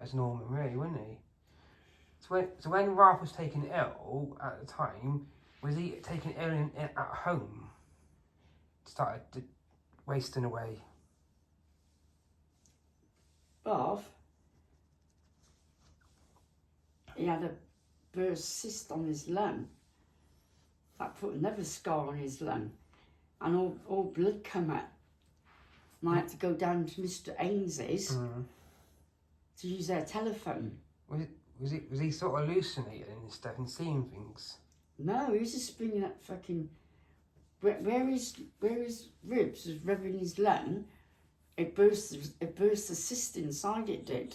as Norman, really, wouldn't he? So when Ralph was taken ill at the time, was he taken ill at home? Started wasting away. Ralph, he had a burst cyst on his lung. That put another scar on his lung. And all blood come up. And I had to go down to Mr. Ains's to use their telephone. Was he sort of hallucinating and stuff and seeing things? No, he was just bringing up fucking... Where his ribs was rubbing his lung, it burst the cyst inside it did.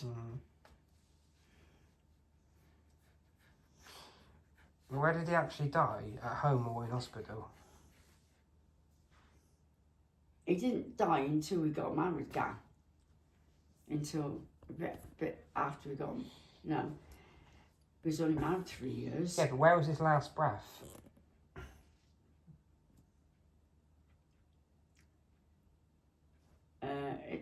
Where did he actually die? At home or in hospital? He didn't die until we got married, Gav. Until a bit after we got... No. We was only married 3 years. Yeah, but where was his last breath? At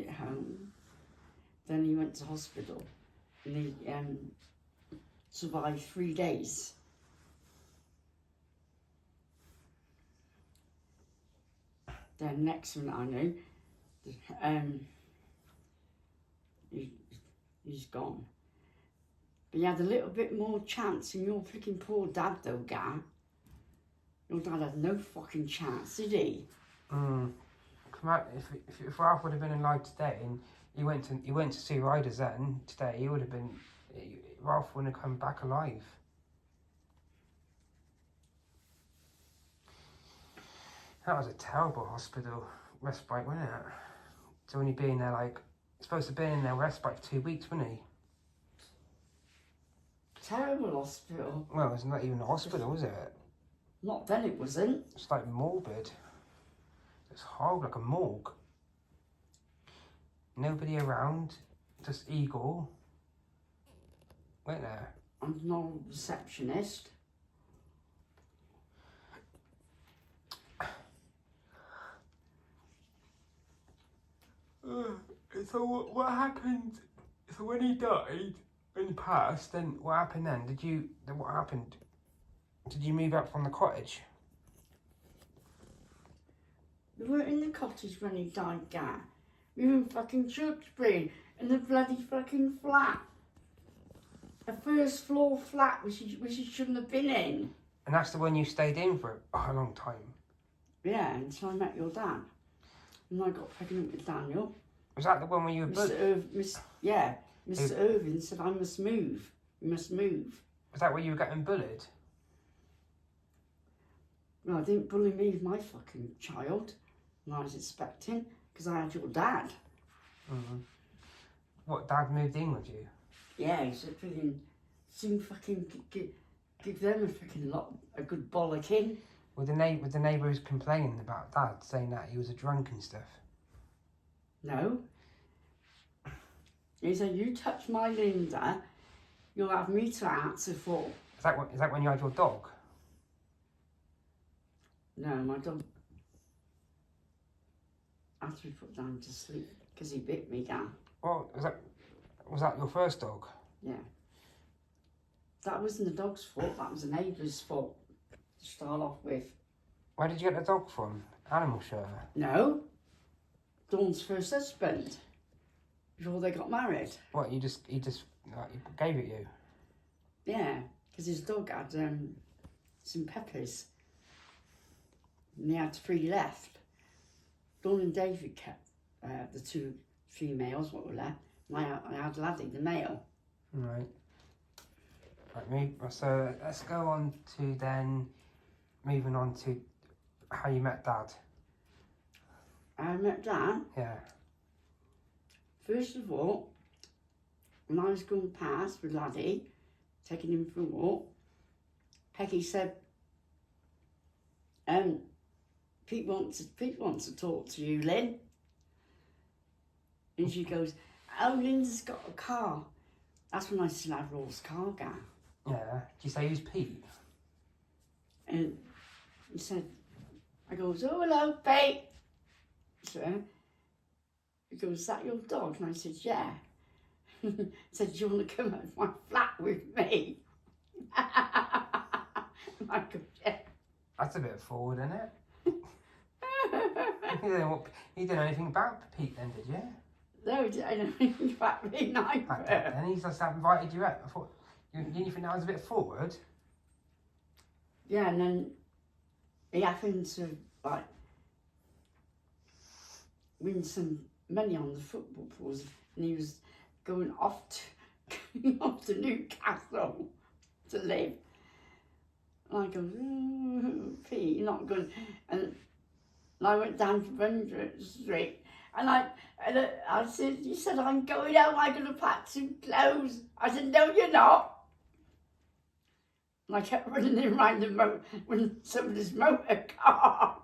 home. Then he went to hospital. And he survived 3 days. Then next one I knew, he's gone. But you had a little bit more chance in your freaking poor dad though, Gar. Your dad had no fucking chance, did he? If Ralph would have been alive today and he went to see Riders then today, he would have been... Ralph wouldn't have come back alive. That was a terrible hospital respite, wasn't it? To only being there supposed to be in there respite for 2 weeks, wasn't he? Terrible hospital. Well, it's not even a hospital, is it? Not then it wasn't. It's like morbid. It's horrible, like a morgue. Nobody around, just Eagle. Wait there. I'm no receptionist. So what happened? So when he died and passed, then what happened then? What happened? Did you move out from the cottage? We weren't in the cottage when he died, Gar. We were in fucking Tewkesbury, in the bloody fucking flat. A first floor flat which he shouldn't have been in. And that's the one you stayed in for a long time? Yeah, until I met your dad. And I got pregnant with Daniel. Was that the one where you were bullied? Mr. Irving said I must move. We must move. Was that where you were getting bullied? Well, I didn't bully me with my fucking child when I was expecting, because I had your dad. What, Dad moved in with you? Yeah, he said freaking soon fucking give them a good bollocking. Were the neighbours complaining about Dad, saying that he was a drunk and stuff? No. He said, you touch my Linda, you'll have me to answer for. Is that when you had your dog? No, my dog had to be put down to sleep because he bit me down. Well, was that your first dog? Yeah. That wasn't the dog's fault, that was the neighbour's fault to start off with. Where did you get the dog from? Animal shelter? No. Dawn's first husband. Before they got married. What, he just gave it you? Yeah, because his dog had some peppers. And he had 3 left. Dawn and David kept the 2 females, what were left. And I had Laddie, the male. Right. So let's go on to then, moving on to how you met Dad. I met Dad. Yeah. First of all, when I was going past with Laddie, taking him for a walk, Peggy said, Pete wants to talk to you, Lynn. And she goes, oh, Linda's got a car. That's when I still had Ross car gas. Yeah. Did you say who's Pete? And he said, I goes, oh, hello, Pete. So he goes, is that your dog? And I said, yeah. He said, do you want to come at my flat with me? And I go, yeah. That's a bit forward, isn't it? You didn't know anything about Pete then, did you? No, I don't know about me neither. And he's just invited you out. I thought, you think that was a bit forward? Yeah, and then he happened to, like, win some money on the football pools, and he was going off to Newcastle to live. And I go, Pete, you're not going. And I went down to Brundred Street, and I said, he said, I'm going home, I'm going to pack some clothes. I said, no, you're not. And I kept running him around with somebody's motor car.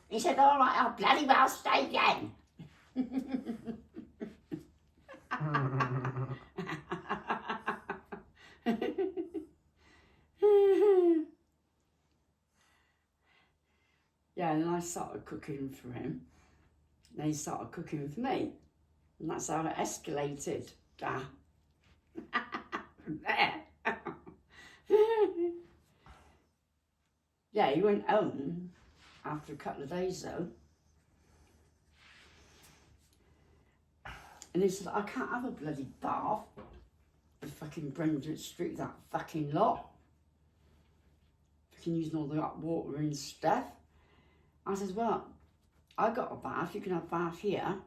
He said, all right, I'll bloody well stay again. Yeah, and I started cooking for him. Then he started cooking for me. And that's how it escalated. From there. Yeah, he went home after a couple of days though. And he said, I can't have a bloody bath. The fucking Brundred Street, that fucking lot. Fucking using all the hot water and stuff. I said, well, I got a bath, you can have a bath here.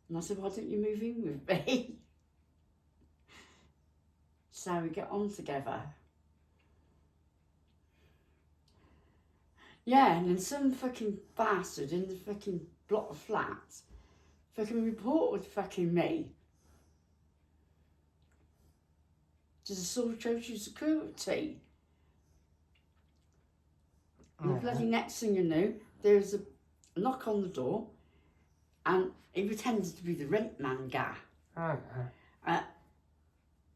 And I said, why don't you move in with me? So we get on together. Yeah, and then some fucking bastard in the fucking block of flats fucking reported fucking me to the social security. And the bloody next thing you knew, there was a knock on the door, and he pretended to be the rent man guy.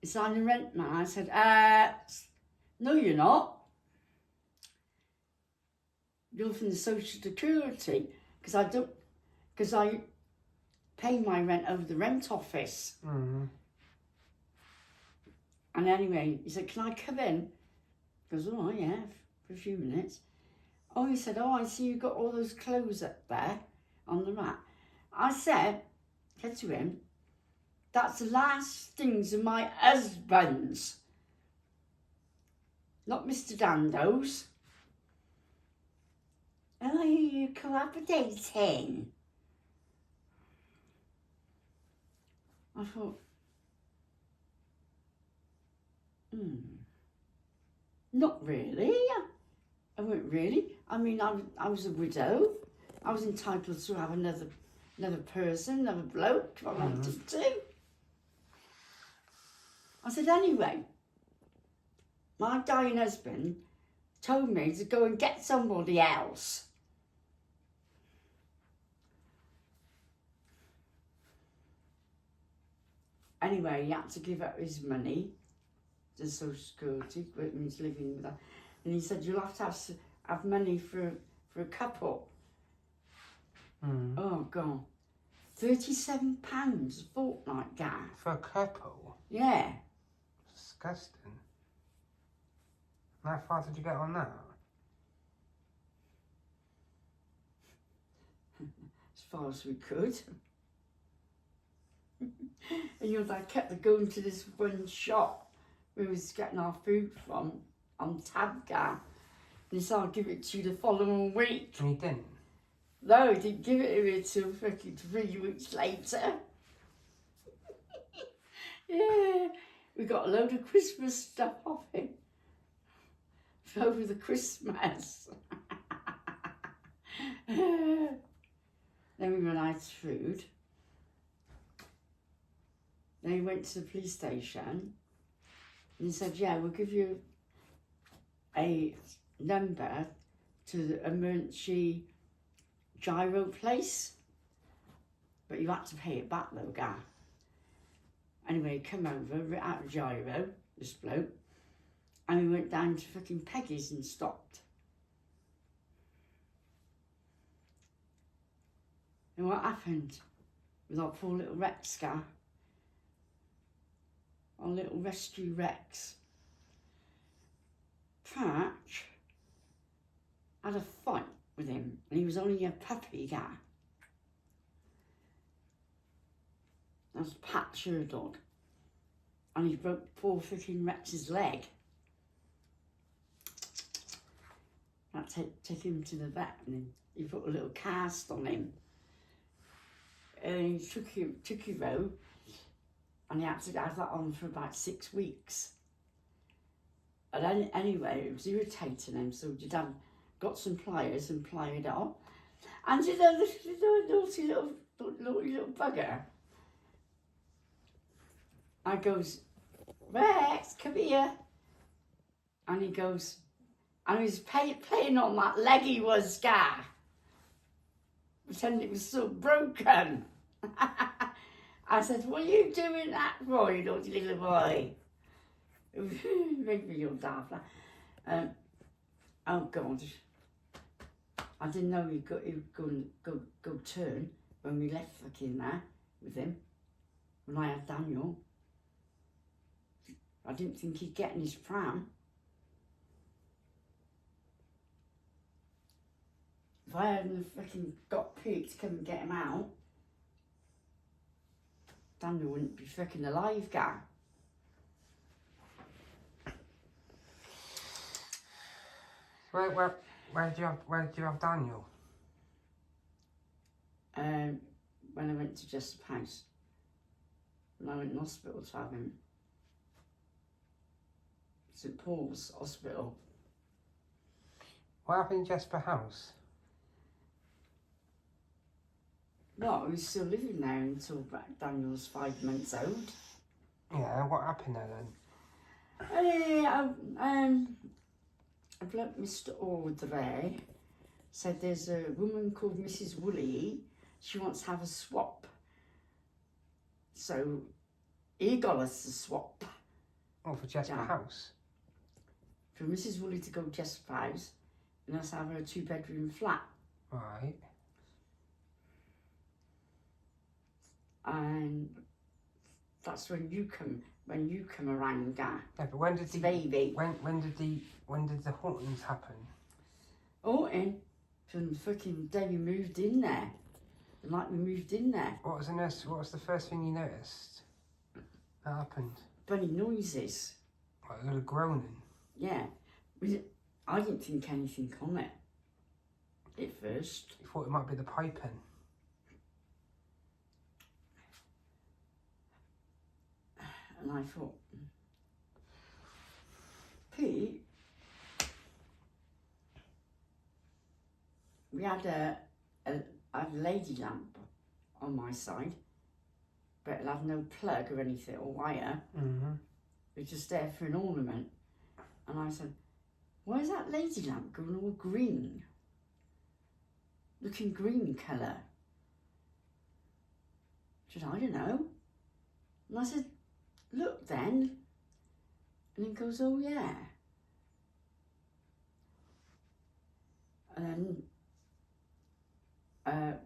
Is I'm the rent man? I said, no, you're not. You're from the social security, because I pay my rent over the rent office. Mm-hmm. And anyway, he said, can I come in? He goes, oh yeah, for a few minutes. Oh, he said, oh, I see you got all those clothes up there on the rack. I said to him, that's the last things of my husband's, not Mr. Dando's. Oh, are you cohabitating? I thought, not really. I went, really? I mean, I was a widow. I was entitled to have another person, another bloke if I wanted to. I said, anyway, my dying husband told me to go and get somebody else. Anyway, he had to give up his money to Social Security, but he's living with that. And he said, you'll have to have money for a couple. Oh, God. £37 a fortnight, Gav. For a couple? Yeah. Disgusting. How far did you get on that? As far as we could. And you know, I kept going to this one shop where we was getting our food from on Tabga. And he said, I'll give it to you the following week. And he didn't? No, he didn't give it to me till fucking 3 weeks later. Yeah, we got a load of Christmas stuff off him. over the Christmas. Then we ran out of food. Then he went to the police station and he said, yeah, we'll give you a number to the emergency gyro place. But you had to pay it back though, guy. Anyway, come over, writ out a gyro, this bloke, and we went down to fucking Peggy's and stopped. And what happened with our poor little Rex guy? Our little rescue Rex. Patch had a fight with him, and he was only a puppy guy. That was Patch, her dog. And he broke poor freaking Rex's leg. I had to take him to the vet, and he put a little cast on him. And he took him out, and he had to have that on for about 6 weeks. And then, anyway, it was irritating him, so did Dad got some pliers and plied it off. And did a naughty little bugger. I goes, Rex, come here. And he goes, and he was playing on that leg he was, Gar. Pretending it was so broken. I said, what are you doing that for, you naughty little boy? Made me all daft. Oh God. I didn't know he'd go turn when we left fucking there with him. When I had Daniel. I didn't think he'd get in his pram. If I hadn't fucking got Pete to come and get him out, Daniel wouldn't be fucking alive, guy. Where did you have Daniel? When I went to Jessup House. When I went in hospital to have him. St Paul's Hospital. What happened in Jesper House? No, he was still living there until Daniel was 5 months old. Yeah, what happened there then? A bloke, Mr. Ordray, said there's a woman called Mrs. Woolley. She wants to have a swap. So he got us a swap. Oh, for Jesper Yeah. House? For Mrs. Woolley to go to Jessup House and us have her a 2-bedroom flat. Right. And that's when you come around, Guy. Yeah, but when did The baby. when did the hauntings happen? Horton, from the fucking day we moved in there. The night we moved in there. What was the first thing you noticed that happened? Funny noises. Like a little groaning. Yeah. I didn't think anything on it at first. You thought it might be the piping. And I thought, Pete, we had a lady lamp on my side, but it had no plug or anything or wire. Mm-hmm. It was just there for an ornament. And I said, why is that lady lamp going all green? Looking green colour. She said, I don't know. And I said, look then. And he goes, oh yeah. And then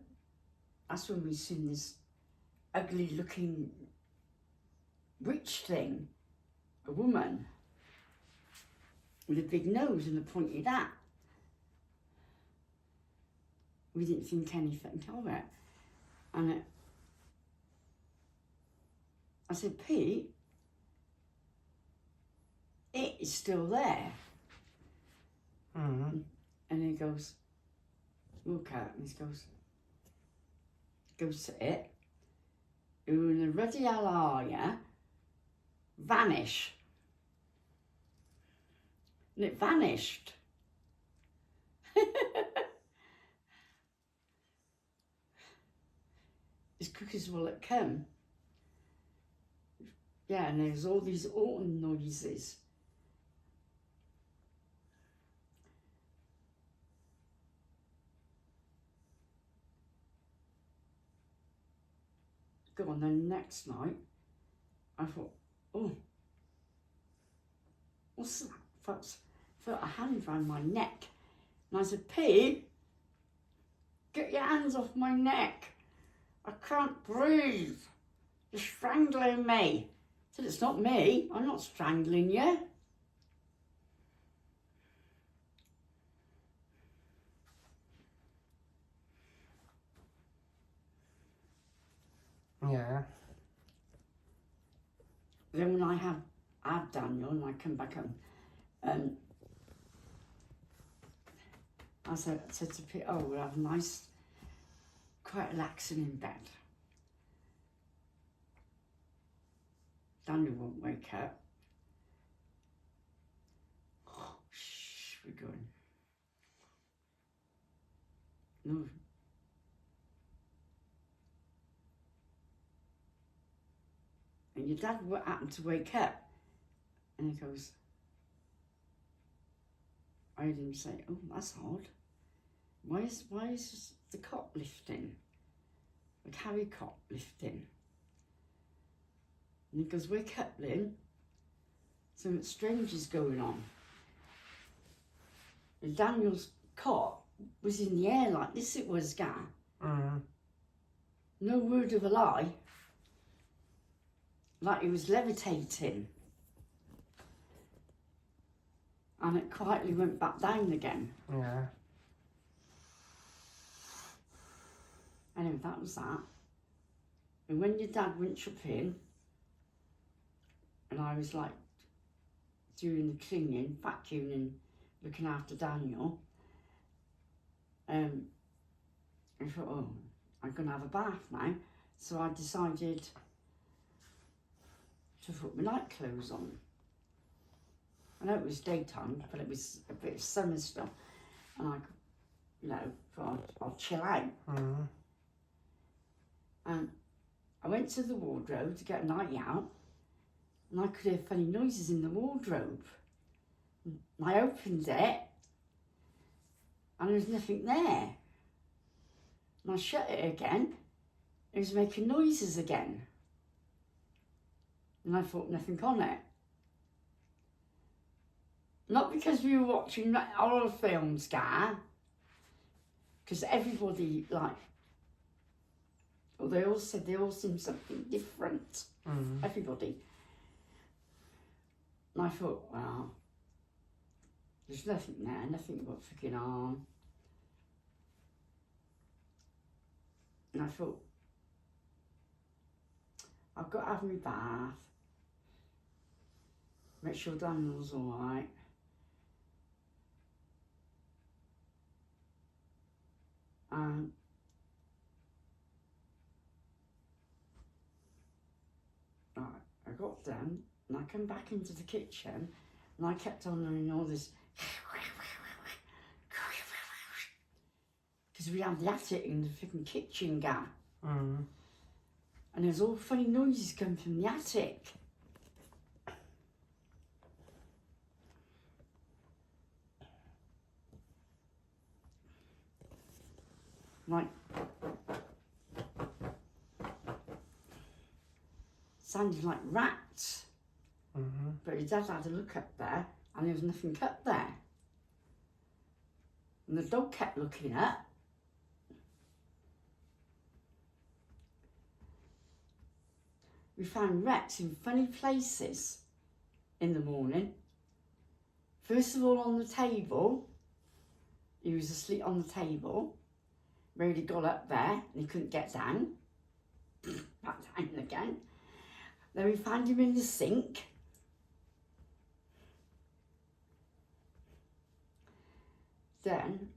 that's when we seen this ugly looking witch thing, a woman with a big nose and a pointed hat. We didn't think anything of it. And I said, Pete, it is still there. Mm-hmm. And he goes, look at it, and he goes to it. Who in the ruddy hell are ya? Vanish. and it vanished. His cookies will it come. Yeah, and there's all these autumn noises. Go on, then next night, I thought, oh, what's that? Felt a hand around my neck. And I said, Pete, get your hands off my neck. I can't breathe. You're strangling me. I said, it's not me. I'm not strangling you. Yeah. Then when I had Daniel and I come back home, I said to Pete, oh, we'll have a nice, quite relaxing in bed. Daniel won't wake up. Oh, shh, we're going. No. And your dad happened to wake up and he goes, I heard him say, oh, that's odd. Why is the cot lifting? The carry cot lifting? And he goes, wake up, Lynn. Something strange is going on. And Daniel's cot was in the air like this it was, Gar. No word of a lie. Like he was levitating. And it quietly went back down again. Yeah. Anyway, that was that. And when your dad went up in, and I was like doing the cleaning, vacuuming, looking after Daniel, I thought, oh, I'm going to have a bath now. So I decided to put my night clothes on. I know it was daytime, but it was a bit of summer stuff. And I, thought I'll chill out. And I went to the wardrobe to get a nightie out, and I could hear funny noises in the wardrobe. And I opened it, and there was nothing there. And I shut it again, it was making noises again. And I thought, nothing on it. Not because we were watching horror films, Gar, because everybody, they all said they all seen something different. Everybody. And I thought, well, there's nothing there, nothing but freaking arm. And I thought, I've got to have my bath, make sure Daniel's all right. I got done and I come back into the kitchen and I kept on doing all this because we had the attic in the freaking kitchen, Gar. And there's all funny noises coming from the attic. Like, sounded like rats. But his dad had a look up there and there was nothing up there. And the dog kept looking up. We found rats in funny places in the morning. First of all on the table. He was asleep on the table. Really got up there and he couldn't get down. Back down again. Then we found him in the sink. Then,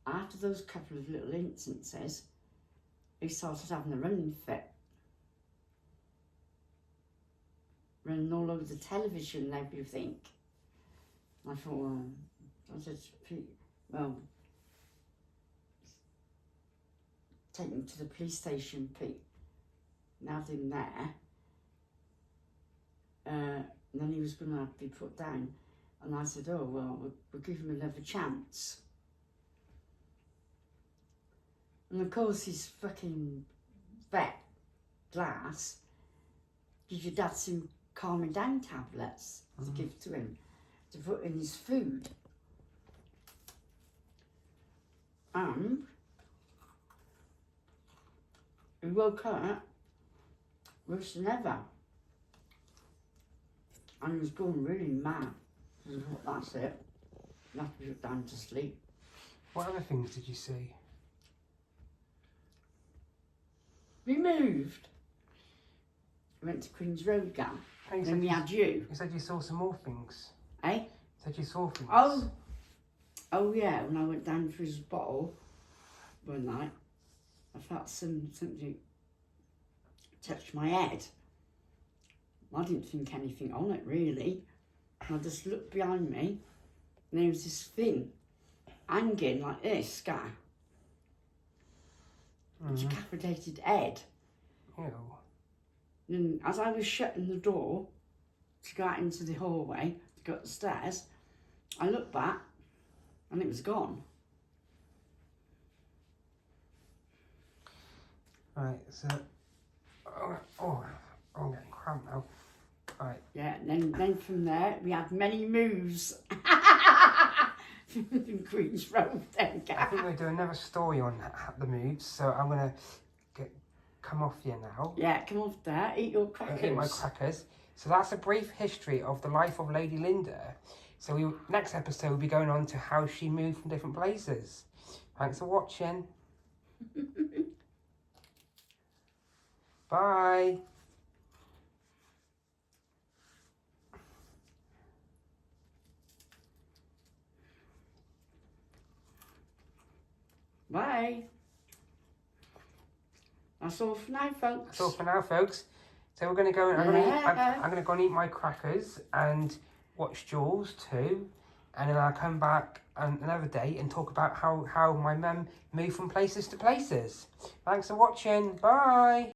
after those couple of little instances, he started having a running fit. Running all over the television and everything. I thought, well, I said to Pete, well, take him to the police station, Pete. And had him there. And then he was going to be put down. And I said, oh, well, we'll give him another chance. And of course, his fucking vet glass gives your dad some calming down tablets to give to him, to put in his food. And he woke up worse than ever. And he was going really mad. I thought, that's it. You have to put down to sleep. What other things did you see? We moved. We went to Queen's Road again. Oh, you Then said we had you. You said you saw some more things. Eh? You said you saw things. Oh yeah, when I went down for his bottle one night, I felt something touch my head. I didn't think anything on it really. I just looked behind me and there was this thing hanging like this, guy. Decapitated head. Ew. And as I was shutting the door to go out into the hallway, to go up the stairs, I looked back and it was gone. Right, so... I'm getting cramped now. Right. Yeah, and then from there, we had many moves. From Queen's Road then, I think we'll do another story on the moves, so I'm going to come off here now. Yeah, come off there, eat your crackers. Eat my crackers. So that's a brief history of the life of Lady Linda. So next episode we'll be going on to how she moved from different places. Thanks for watching. Bye. Bye. That's all for now, folks. That's all for now, folks. So we're going to go. I'm going to go and eat my crackers and watch Jules too, and then I'll come back another day and talk about how my mum moved from places to places. Thanks for watching. Bye.